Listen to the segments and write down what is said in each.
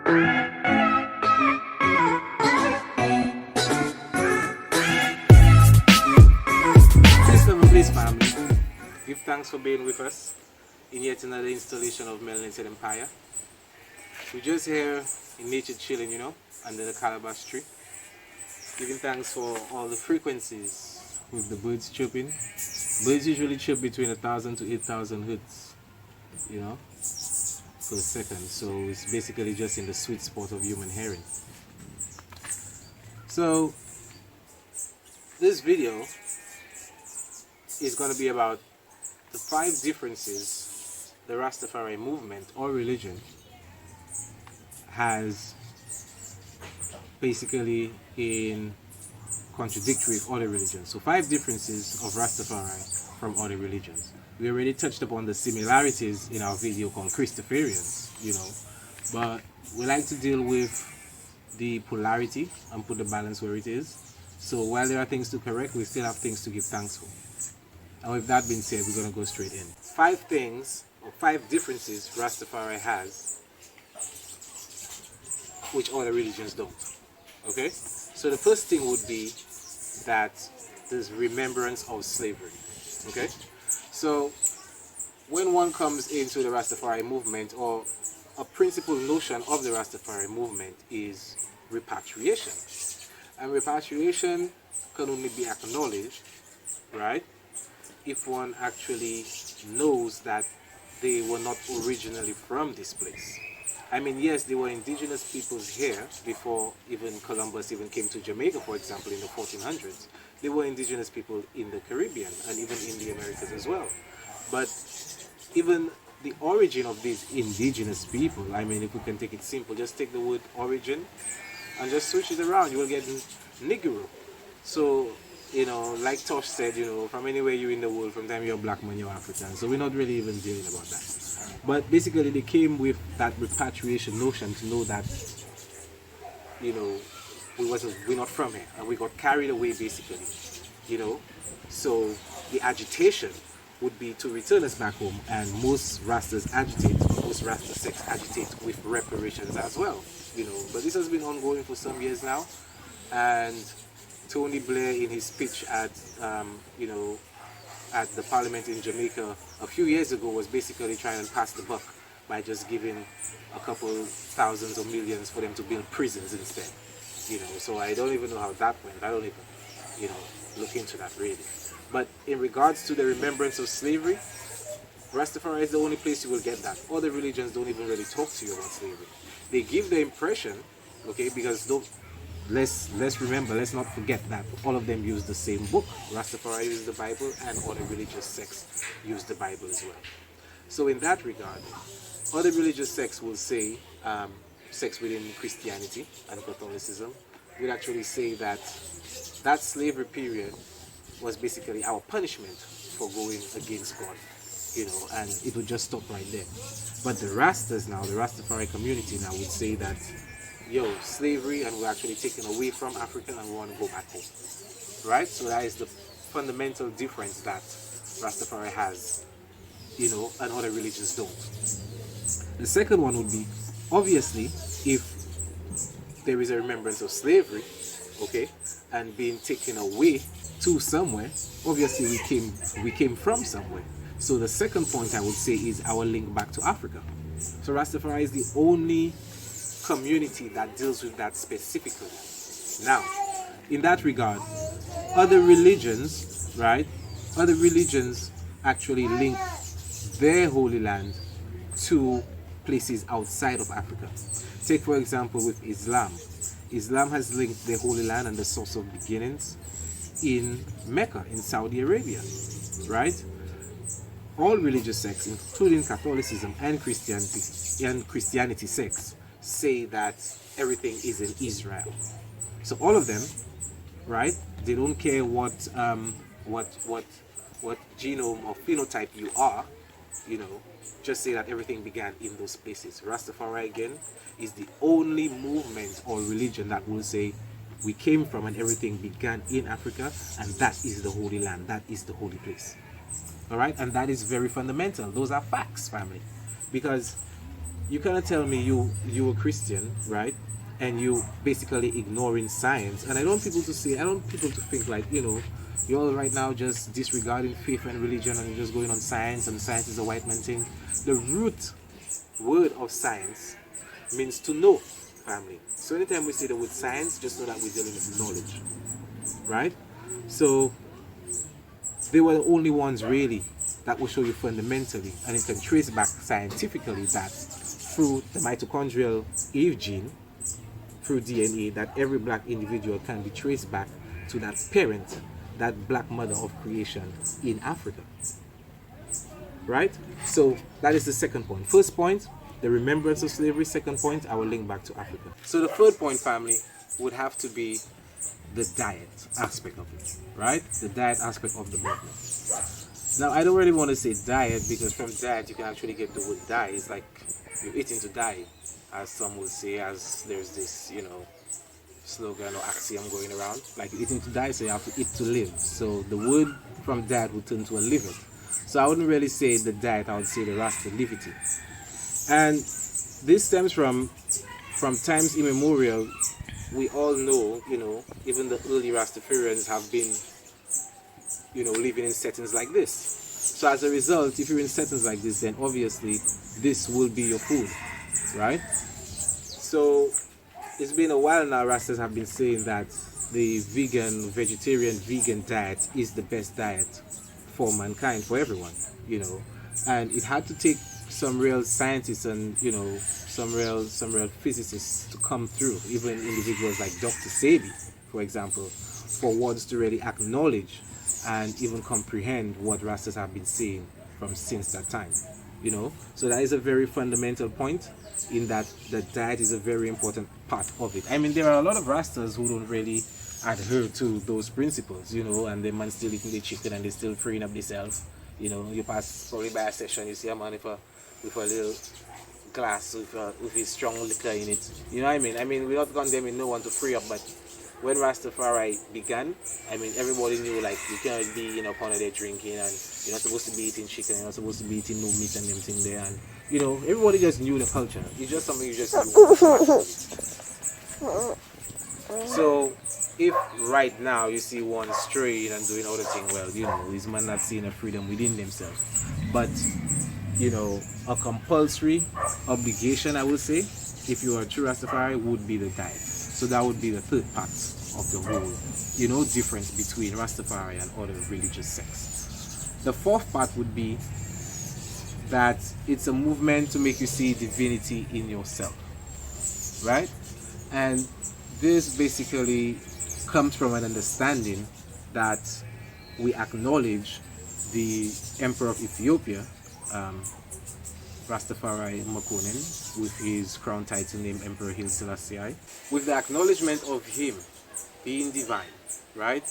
Please, family, give thanks for being with us in yet another installation of Melanated Empire. We're just here in nature chilling, under the calabash tree, giving thanks for all the frequencies with the birds chirping. Birds usually chirp between 1,000 to 8,000 hertz, per second. So it's basically just in the sweet spot of human hearing. So this video is going to be about the 5 differences the Rastafari movement or religion has basically in contradictory with other religions. So 5 differences of Rastafari from other religions. We already touched upon the similarities in our video called Christafarians, but we like to deal with the polarity and put the balance where it is. So while there are things to correct, we still have things to give thanks for. And with that being said, we're going to go straight in. 5 things or 5 differences Rastafari has which other religions don't. Okay? So the first thing would be that there's remembrance of slavery. Okay? So when one comes into the Rastafari movement, or a principal notion of the Rastafari movement is repatriation. And repatriation can only be acknowledged, right, if one actually knows that they were not originally from this place. I mean, yes, they were indigenous peoples here before even Columbus even came to Jamaica, for example, in the 1400s. They were indigenous people in the Caribbean and even in the Americas as well. But even the origin of these indigenous people, I mean, if we can take it simple, just take the word origin and just switch it around, you will get Negro. So, like Tosh said, from anywhere you're in the world, from the time you're black man, you're African. So we're not really even dealing about that. But basically they came with that repatriation notion to know that, we're not from here. And we got carried away basically, So the agitation would be to return us back home, and most Rastas agitate, most Rasta sects agitate with reparations as well, But this has been ongoing for some years now, and Tony Blair in his speech at, at the Parliament in Jamaica a few years ago was basically trying to pass the buck by just giving a couple thousands or millions for them to build prisons instead, So I don't even know how that went. I don't even, look into that really. But in regards to the remembrance of slavery, Rastafari is the only place you will get that. Other religions don't even really talk to you about slavery. They give the impression, okay, because let's remember, let's not forget that all of them use the same book. Rastafari uses the Bible, and other religious sects use the Bible as well. So in that regard, other religious sects will say, sects within Christianity and Catholicism, will actually say that that slavery period was basically our punishment for going against God, and it would just stop right there. But the Rastas now, the Rastafari community now would say that, slavery, and we're actually taken away from Africa and we want to go back home, right? So that is the fundamental difference that Rastafari has, and other religions don't. The second one would be, obviously, if there is a remembrance of slavery, okay, and being taken away to somewhere, obviously we came from somewhere. So the second point I would say is our link back to Africa. So Rastafari is the only community that deals with that specifically. Now, in that regard, other religions, right? Other religions actually link their holy land to places outside of Africa. Take for example with Islam. Islam has linked the Holy Land and the source of beginnings in Mecca, in Saudi Arabia, right? All religious sects, including Catholicism and Christianity sects, say that everything is in Israel. So all of them, right? They don't care what genome or phenotype you are, just say that everything began in those places. Rastafari again is the only movement or religion that will say we came from and everything began in Africa, and that is the Holy Land, that is the holy place. All right, and that is very fundamental. Those are facts, family, because you cannot tell me you a Christian, right? And you basically ignoring science. And I don't want people to say, I don't want people to think like, you're all right now just disregarding faith and religion and you're just going on science and science is a white man thing. The root word of science means to know, family. So anytime we say the word science, just know that we're dealing with knowledge, right? So they were the only ones really that will show you fundamentally, and it can trace back scientifically that through the mitochondrial Eve gene, through DNA, that every black individual can be traced back to that parent, that black mother of creation in Africa. Right? So that is the second point. First point, the remembrance of slavery. Second point, I will link back to Africa. So the third point, family, would have to be the diet aspect of it, right? The diet aspect of the movement. Now, I don't really want to say diet because from diet you can actually get the word die. It's like you're eating to die, as some will say, as there's this, slogan or axiom going around. Like you're eating to die, so you have to eat to live. So the word from diet would turn to a living. So I wouldn't really say the diet, I would say the Rastafari. And this stems from times immemorial. We all know, even the early Rastafarians have been, living in settings like this. So as a result, if you're in settings like this, then obviously this will be your food, right? So it's been a while now, Rastas have been saying that the vegetarian diet is the best diet for mankind, for everyone, and it had to take some real scientists and some real physicists to come through, even individuals like Dr. Sebi, for example, for ones to really acknowledge and even comprehend what Rastas have been saying from since that time. So that is a very fundamental point, in that the diet is a very important part of it. I mean, there are a lot of Rastas who don't really adhere to those principles, and the man still eating the chicken and they still freeing up themselves. You pass probably by a session, you see a man with a little glass with a strong liquor in it. You know what I mean? I mean, we're not condemning no one to free up, but when Rastafari began, I mean, everybody knew, like, you can't be in a corner there drinking, and you're not supposed to be eating chicken, you're not supposed to be eating no meat and them thing there, and everybody just knew the culture. It's just something you just knew. So if right now you see one straying and doing other thing, well, is man not seeing a freedom within themselves. But a compulsory obligation, I would say, if you are a true Rastafari, would be the diet. So that would be the third part of the whole, difference between Rastafari and other religious sects. The fourth part would be that it's a movement to make you see divinity in yourself, right? And this basically comes from an understanding that we acknowledge the Emperor of Ethiopia, Rastafari Makonnen, with his crown title named Emperor Haile Selassie, with the acknowledgement of him being divine, right?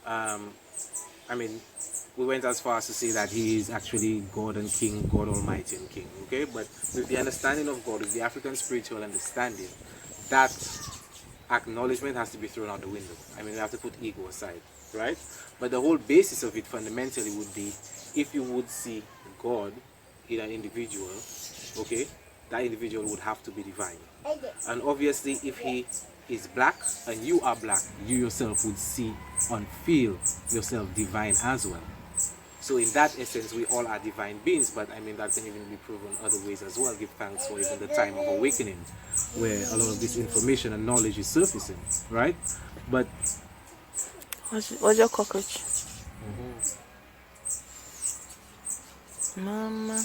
I mean, we went as far as to say that he is actually God and King, God Almighty and King, okay? But with the understanding of God, with the African spiritual understanding, that acknowledgement has to be thrown out the window. I mean, we have to put ego aside, right? But the whole basis of it fundamentally would be, if you would see God in an individual, okay, that individual would have to be divine. And obviously, if he is black and you are black, you yourself would see and feel yourself divine as well. So in that essence, we all are divine beings, but I mean, that can even be proven other ways as well. Give thanks for even the time of awakening, where a lot of this information and knowledge is surfacing, right? But what's your cockroach? Mama.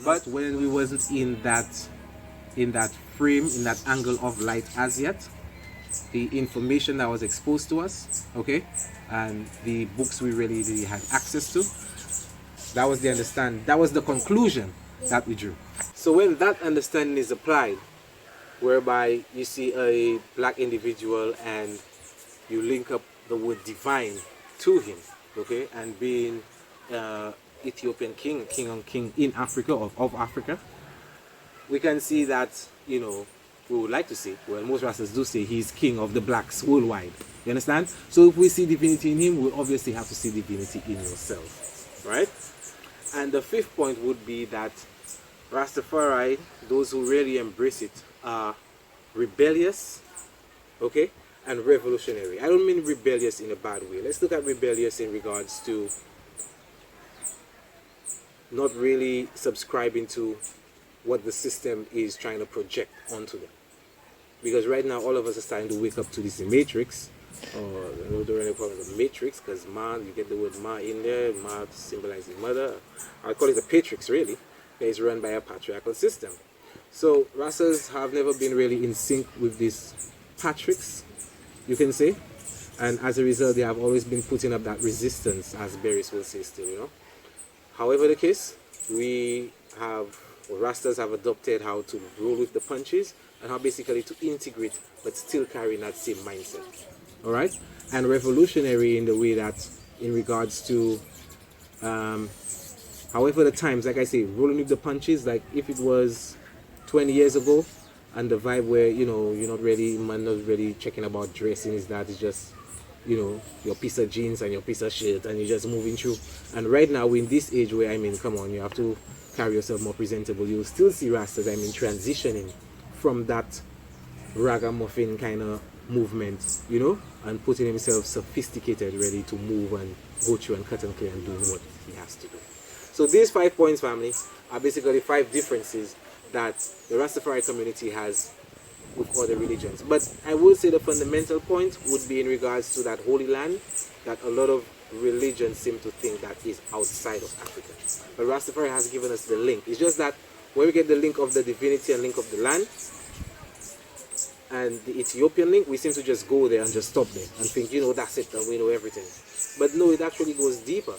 But when we wasn't in that frame, in that angle of light as yet, the information that was exposed to us, okay, and the books we really had access to, that was the understanding, that was the conclusion that we drew. So when that understanding is applied, whereby you see a black individual and you link up the word divine to him, okay, and being Ethiopian king in Africa, of Africa, we can see that, we would like to say, well, most Rastas do say he's king of the blacks worldwide. You understand? So if we see divinity in him, we obviously have to see divinity in yourself, right? And the fifth point would be that Rastafari, those who really embrace it, are rebellious, okay, and revolutionary. I don't mean rebellious in a bad way. Let's look at rebellious in regards to not really subscribing to what the system is trying to project onto them. Because right now, all of us are starting to wake up to this matrix, or I don't really call it a matrix, because Ma, you get the word Ma in there, Ma symbolizing mother. I call it a patrix, really. It's run by a patriarchal system. So Rastas have never been really in sync with this patrix, you can say, and as a result, they have always been putting up that resistance, as Berries will say still, you know. However the case, we have, or Rastas have adopted how to roll with the punches and how basically to integrate but still carrying that same mindset. All right, and revolutionary in the way that, in regards to, however the times, like I say, rolling with the punches. Like if it was 20 years ago, and the vibe where, you know, you're not really, man, not really checking about dressing, is that it's just, you know, your piece of jeans and your piece of shirt and you're just moving through. And right now we're in this age where, I mean, come on, you have to carry yourself more presentable. You'll still see Rastas, I mean, transitioning from that ragamuffin kind of movement, you know, and putting himself sophisticated, ready to move and go through and cut and clear and doing what he has to do. So these 5 points, family, are basically 5 differences that the Rastafari community has with other religions. But I would say the fundamental point would be in regards to that holy land that a lot of religions seem to think that is outside of Africa. But Rastafari has given us the link. It's just that when we get the link of the divinity and link of the land and the Ethiopian link, we seem to just go there and just stop there and think, you know, that's it and we know everything. But no, it actually goes deeper,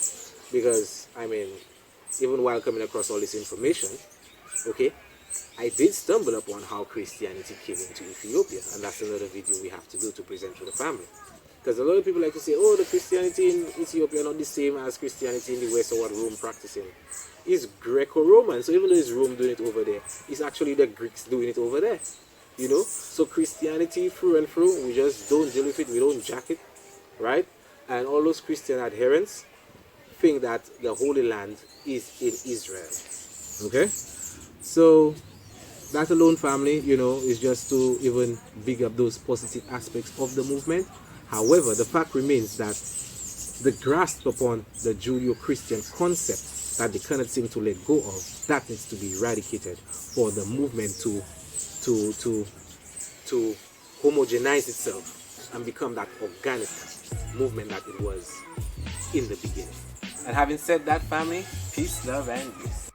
because, I mean, even while coming across all this information, okay, I did stumble upon how Christianity came into Ethiopia, and that's another video we have to do to present to the family. Because a lot of people like to say, oh, the Christianity in Ethiopia not the same as Christianity in the West, or what Rome practicing. It's Greco-Roman, so even though it's Rome doing it over there, it's actually the Greeks doing it over there. You know, so Christianity through and through, we just don't deal with it, we don't jack it, right? And all those Christian adherents think that the Holy Land is in Israel, okay? So that alone, family, you know, is just to even big up those positive aspects of the movement. However, the fact remains that the grasp upon the Judeo-Christian concept that they cannot seem to let go of, that needs to be eradicated for the movement to homogenize itself and become that organic movement that it was in the beginning. And having said that, family, peace, love, and peace.